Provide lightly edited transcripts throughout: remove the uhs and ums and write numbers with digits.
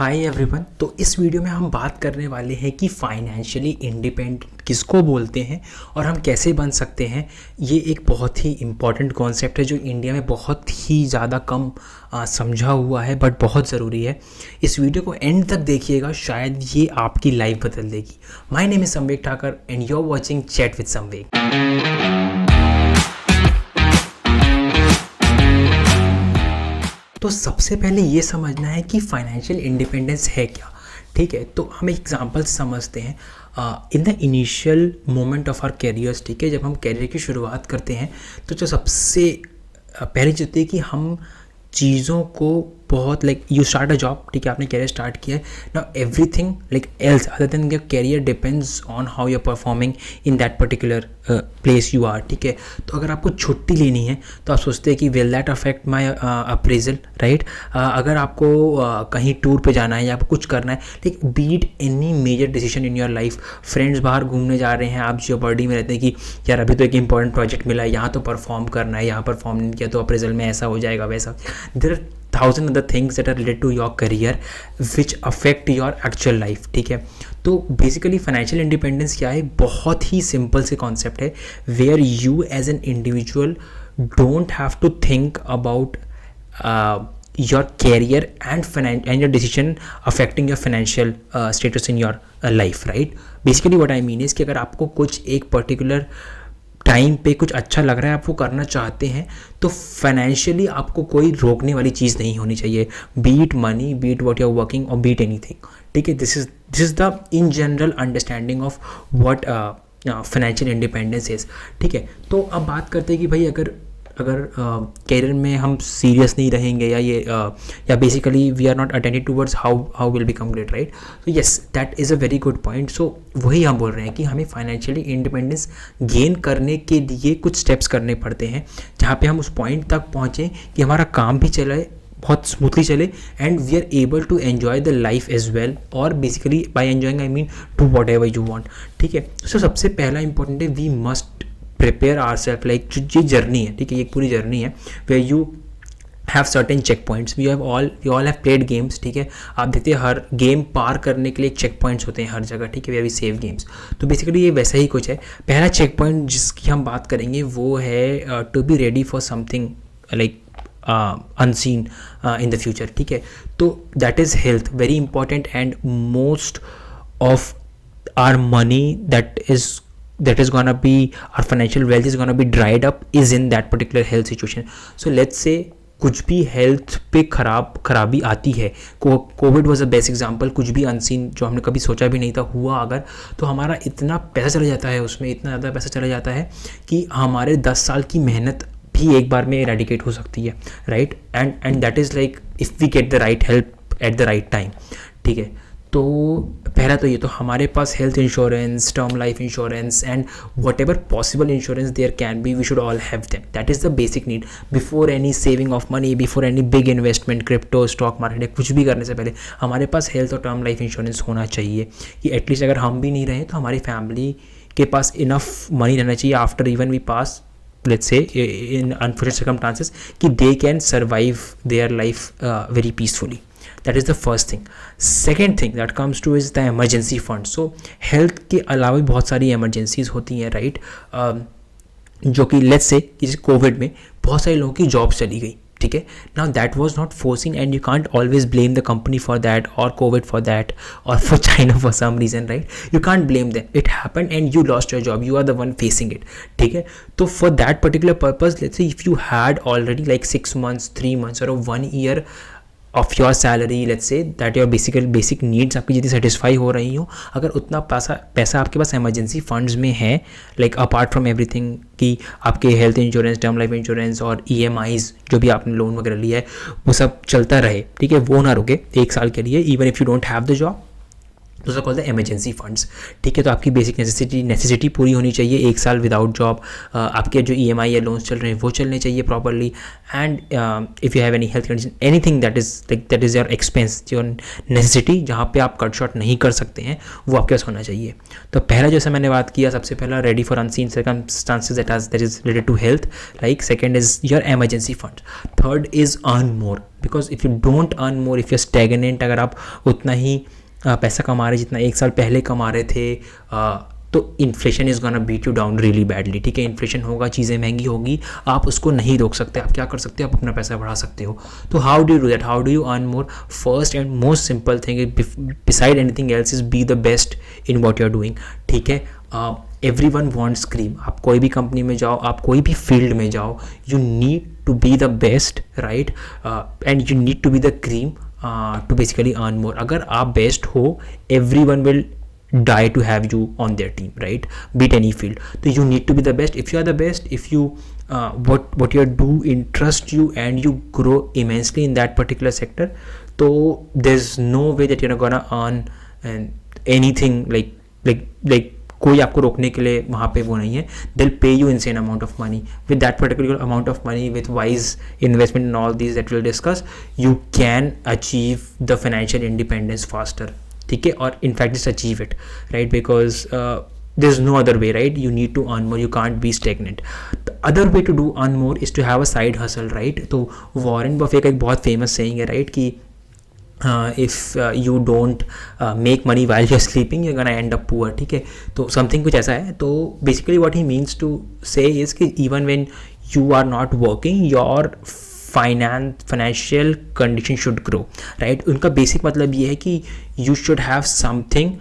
Hi everyone. तो इस video में हम बात करने वाले हैं कि फाइनेंशियली इंडिपेंडेंट किसको बोलते हैं और हम कैसे बन सकते हैं। ये एक बहुत ही इम्पॉर्टेंट कॉन्सेप्ट है जो इंडिया में बहुत ही ज़्यादा कम समझा हुआ है, बट बहुत ज़रूरी है। इस वीडियो को एंड तक देखिएगा, शायद ये आपकी लाइफ बदल देगी। My name is Sanvek Thakar and you are watching chat with Sanvek. तो सबसे पहले ये समझना है कि फाइनेंशियल इंडिपेंडेंस है क्या। ठीक है, तो हम एग्जांपल समझते हैं। In the initial moment of our careers, ठीक है, जब हम कैरियर की शुरुआत करते हैं तो जो सबसे पहली चीज़ होती है कि हम चीज़ों को बहुत यू स्टार्ट अ जॉब, ठीक है, आपने कैरियर स्टार्ट किया है। Now everything else other than your career depends on how you are performing in that particular place you are. ठीक है, तो अगर आपको छुट्टी लेनी है तो आप सोचते हैं कि will that affect my appraisal, right. अगर आपको कहीं टूर पे जाना है या आपको कुछ करना है, like be it any major decision in your life. Friends बाहर घूमने जा रहे हैं, आप जो बॉडी में रहते हैं कि यार अभी तो एक इंपॉर्टेंट प्रोजेक्ट मिला है, यहाँ तो परफॉर्म करना है, यहाँ परफॉर्म नहीं किया तो अप्रेजल में ऐसा हो जाएगा वैसा। There are thousand other things that are related to your career which affect your actual life. ठीक है, तो बेसिकली फाइनेंशियल इंडिपेंडेंस क्या है, बहुत ही सिंपल से कॉन्सेप्ट है, where you as an individual don't have to think about your career and your decision affecting your financial status in your life, right? Basically what I mean is कि अगर आपको कुछ एक पर्टिकुलर टाइम पे कुछ अच्छा लग रहा है, आप वो करना चाहते हैं, तो फाइनेंशियली आपको कोई रोकने वाली चीज़ नहीं होनी चाहिए, be it money, be it what you are working और बीट एनीथिंग। ठीक है, this is the in general understanding of what financial independence is. ठीक है, तो अब बात करते हैं कि भाई अगर कैरियर में हम सीरियस नहीं रहेंगे या basically we are not attended towards how will become great, right. तो yes, that is a very good point. So वही हम बोल रहे हैं कि हमें फाइनेंशियली इंडिपेंडेंस गेन करने के लिए कुछ स्टेप्स करने पड़ते हैं, जहाँ पे हम उस पॉइंट तक पहुँचें कि हमारा काम भी चले, बहुत स्मूथली चले, and we are able to enjoy the life as well. और basically by enjoying I mean to whatever you want. ठीक है, तो सबसे पहला इंपॉर्टेंट है we must prepare our self, like जो जर्नी है, ठीक है, ये पूरी जर्नी है where you have certain check points. We all have played games. ठीक है, आप देखते हैं हर गेम पार करने के लिए चेक पॉइंट्स होते हैं हर जगह। ठीक है, वी सेव गेम्स। तो बेसिकली ये वैसा ही कुछ है। पहला चेक पॉइंट जिसकी हम बात करेंगे वो है to be ready for something like unseen in the future। ठीक है, तो that is health, very important, and most of our money that is gonna be, our financial wealth is gonna be dried up is in that particular health situation. So let's say कुछ भी health पे खराबी आती है, Covid was a best example, कुछ भी unseen जो हमने कभी सोचा भी नहीं था हुआ अगर, तो हमारा इतना पैसा चला जाता है, उसमें इतना ज़्यादा पैसा चला जाता है कि हमारे 10 साल की मेहनत भी एक बार में इरेडिकेट हो सकती है, right. And that is like if we get the right help at the right time. ठीक है, तो पहला तो ये, तो हमारे पास health insurance, term life insurance and whatever possible insurance there can be, we should all have them. That is the basic need before any saving of money, before any big investment, crypto, stock market या कुछ भी करने से पहले हमारे पास health और term life insurance होना चाहिए कि एटलीस्ट अगर हम भी नहीं रहें तो हमारी फैमिली के पास इनफ मनी रहना चाहिए after even we pass, let's say in unfortunate circumstances, कि they can survive their life very peacefully. That is the first thing. Second thing that comes to is the emergency fund. So health के अलावा भी बहुत सारी emergencies होती हैं, right? जो कि let's say किसी कोविड में बहुत सारे लोगों की जॉब चली गई। ठीक है, now that was not forcing and you can't always blame the company for that और कोविड फॉर दैट और for China for some reason, right. You can't blame them, it happen and you lost your job, you are the one facing it. ठीक है, तो for that particular purpose let's say if you had already like 6 months, 3 months और 1 year of your salary, let's say that your basic needs आपकी जितनी satisfy हो रही हो, अगर उतना पैसा आपके पास इमरजेंसी फंड्स में है, लाइक अपार्ट फ्रॉम एवरीथिंग कि आपके health insurance, term life insurance और EMIs जो भी आपने लोन वगैरह लिया है वो सब चलता रहे, ठीक है, वो ना रुके 1 साल के लिए, even if you don't have the job, those are called the emergency funds. ठीक है, तो आपकी बेसिक नेसेसिटी पूरी होनी चाहिए। एक साल विदाउट जॉब आपके जो EMI या लोन्स चल रहे हैं वो चलने चाहिए properly. And if you have any health condition, anything that is your expense, your necessity, जहाँ पे आप कट शॉर्ट नहीं कर सकते हैं, वो आपके पास होना चाहिए। तो पहला जैसे मैंने बात किया, सबसे पहला ready for unseen circumstances that is related to health, like second is your emergency fund, third is earn more, because if you don't earn more, if you stagnant, अगर आप उतना ही पैसा कमा रहे जितना एक साल पहले कमा रहे थे, तो inflation is gonna beat you down really badly. ठीक है, इन्फ्लेशन होगा, चीज़ें महंगी होगी, आप उसको नहीं रोक सकते। आप क्या कर सकते हो, आप अपना पैसा बढ़ा सकते हो। तो how do you do that, how do you earn more? First and most simple thing beside anything else is be the best in what you are doing. ठीक है, everyone wants cream। आप कोई भी कंपनी में जाओ, आप कोई भी फील्ड में जाओ, you need to be the best, right? And you need to be the cream to basically earn more। अगर आप best हो, everyone will die to have you on their team, right? Be it any field, so you need to be the best. If you are the best, if you what you do interest you and you grow immensely in that particular sector, so there's no way that you're gonna earn and anything like कोई आपको रोकने के लिए वहाँ पे वो नहीं है। दिल पे you insane amount of money. With that particular amount of money, with wise investment in all these that will discuss, you can achieve the financial independence faster. ठीक है, और in fact just achieve it, right? Because there is no other way, right? You need to earn more, you can't be stagnant. The other way to do earn more is to have a side hustle, right? तो Warren Buffett का एक बहुत famous saying है, right, कि if you don't make money while you're sleeping, you're gonna end up poor। ठीक है, तो something कुछ ऐसा है। तो basically what he means to say is कि even when you are not working, your financial condition should grow, right? उनका basic मतलब ये है कि you should have something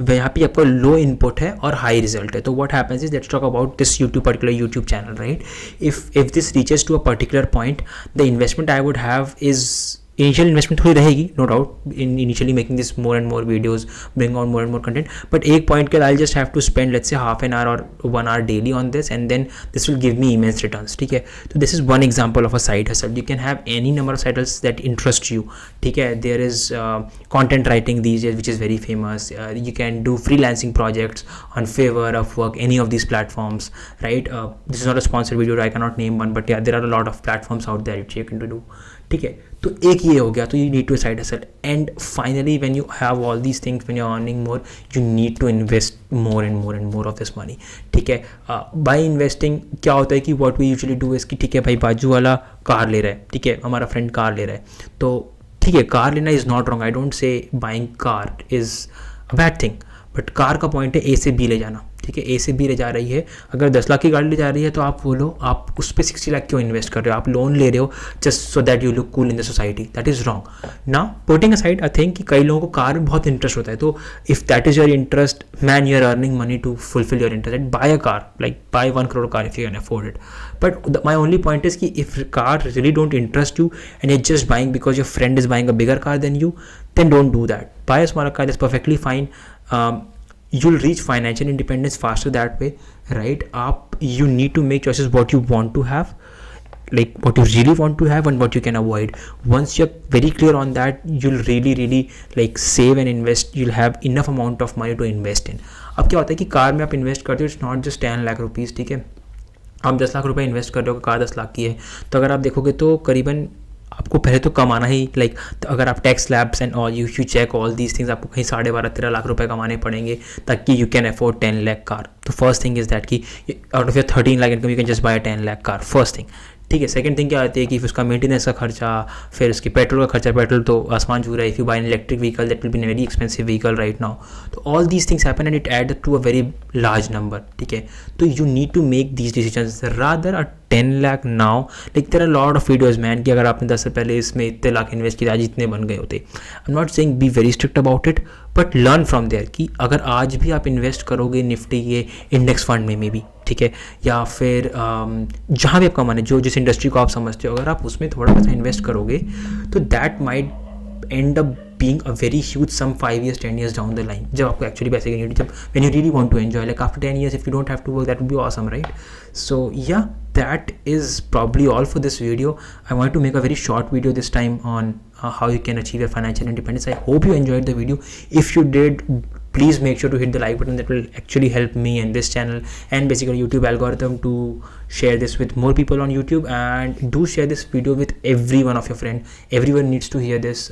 यहाँ पे आपका लो इनपुट है और हाई रिजल्ट है। तो what happens is, let's talk about this particular YouTube channel, right? If this reaches to a particular point, the investment I would have is, initial investment थोड़ी रहेगी, no doubt, in initially making this more and more videos, bring on more and more content, but एक point के I just have to spend let's say half an hour और 1 hour daily on this, and then this will give me immense returns. ठीक है, तो this is one example of a side hustle. You can have any number of side hustles that interest you. ठीक है, there is content writing these days which is very famous। You can do freelancing projects on Fiverr, Upwork, any of these platforms, right? This is not a sponsored video, I cannot name one, but yeah, there are a lot of platforms out there which you can do। ठीक है, तो एक ये हो गया, तो you need to side hustle। and finally when you have all these things, when you're earning more, you need to invest more and more and more of this money। ठीक है, by investing क्या होता है कि what we usually do is कि ठीक है भाई, बाजू वाला कार ले रहा है, ठीक है, हमारा फ्रेंड कार ले रहा है, तो ठीक है, कार लेना is not wrong, I don't say buying car is a bad thing, but car का पॉइंट है ए से बी ले जाना। ठीक है, ए से बी ले जा रही है, अगर 10 लाख की गाड़ी ले जा रही है तो आप बोलो आप उस पर 60 लाख क्यों इन्वेस्ट कर रहे हो? आप लोन ले रहे हो just so that you look cool in the society, that is wrong ना। पुटिंग असाइड आई थिंक कि कई लोगों को कार में बहुत इंटरेस्ट होता है, तो if that is your interest, man you are earning money to fulfil your interest, buy a car, like buy 1 crore car if you can afford it. But my only point is कि if car really don't interest you and you're just buying because your friend is buying a bigger car than you, then don't do that. Buy a smaller car, that's perfectly fine। You'll reach financial independence faster that way, right? You need to make choices what you want to have, like what you really want to have and what you can avoid. Once you're very clear on that, you'll really like save and invest, you'll have enough amount of money to invest in। अब क्या होता है कि car में आप invest करते हो, it's not just 10 lakh rupees. ठीक है, आप 10 लाख रुपए इन्वेस्ट कर रहे हो, कार 10 लाख की है, तो अगर आप देखोगे तो करीबन आपको पहले तो कमाना ही, लाइक तो अगर आप tax slabs and all you check all these things, आपको कहीं 12.5-13 लाख रुपए कमाने पड़ेंगे ताकि you can afford 10 lakh car. तो फर्स्ट थिंग इज दैट कि out of your 13 lakh income you can just buy 10 lakh car, first thing. ठीक है, सेकंड थिंग क्या आती है कि उसका मेंटेनेंस का खर्चा, फिर उसकी पेट्रोल का खर्चा, पेट्रोल तो आसमान छू रहा है। If you buy an electric vehicle that will be very expensive vehicle right now. तो all these things happen and it add to a very large number. ठीक है, तो you need to make these decisions rather a 10 lakh now, like there are lot of videos man कि अगर आपने 10 से पहले इसमें इतने लाख इन्वेस्ट किया, आज इतने बन गए होते। I am not saying be very strict about it, but learn from there कि अगर आज भी आप इन्वेस्ट करोगे निफ्टी के इंडेक्स फंड में भी, ठीक है, या फिर जहाँ भी आपका मन है, जो जिस इंडस्ट्री को आप समझते हो, अगर आप उसमें थोड़ा पैसा इन्वेस्ट करोगे तो that might and up being a very huge sum 5 years 10 years down the line, जब आपको एक्चुअली पैसे की नीड, जब when you really want to enjoy, like after 10 years if you don't have to work, that would be awesome, right? So yeah, that is probably all for this video. I wanted to make a very short video this time on how you can achieve your financial independence. I hope you enjoyed the video. If you did, please make sure to hit the like button. That will actually help me and this channel and basically YouTube algorithm to share this with more people on YouTube. And do share this video with every one of your friends. Everyone needs to hear this.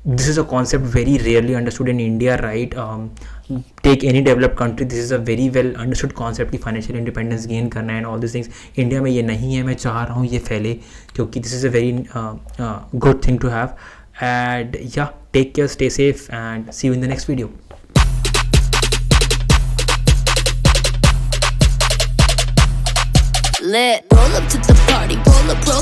This is a concept very rarely understood in India, right? Take any developed country, this is a very well understood concept कि financial independence gain करना है and all these things. India में ये नहीं है. मैं चाह रहा हूँ ये फैले क्योंकि this is a very good thing to have. And yeah, take care, stay safe, and see you in the next video. Lit. Roll up to the party, pull up, roll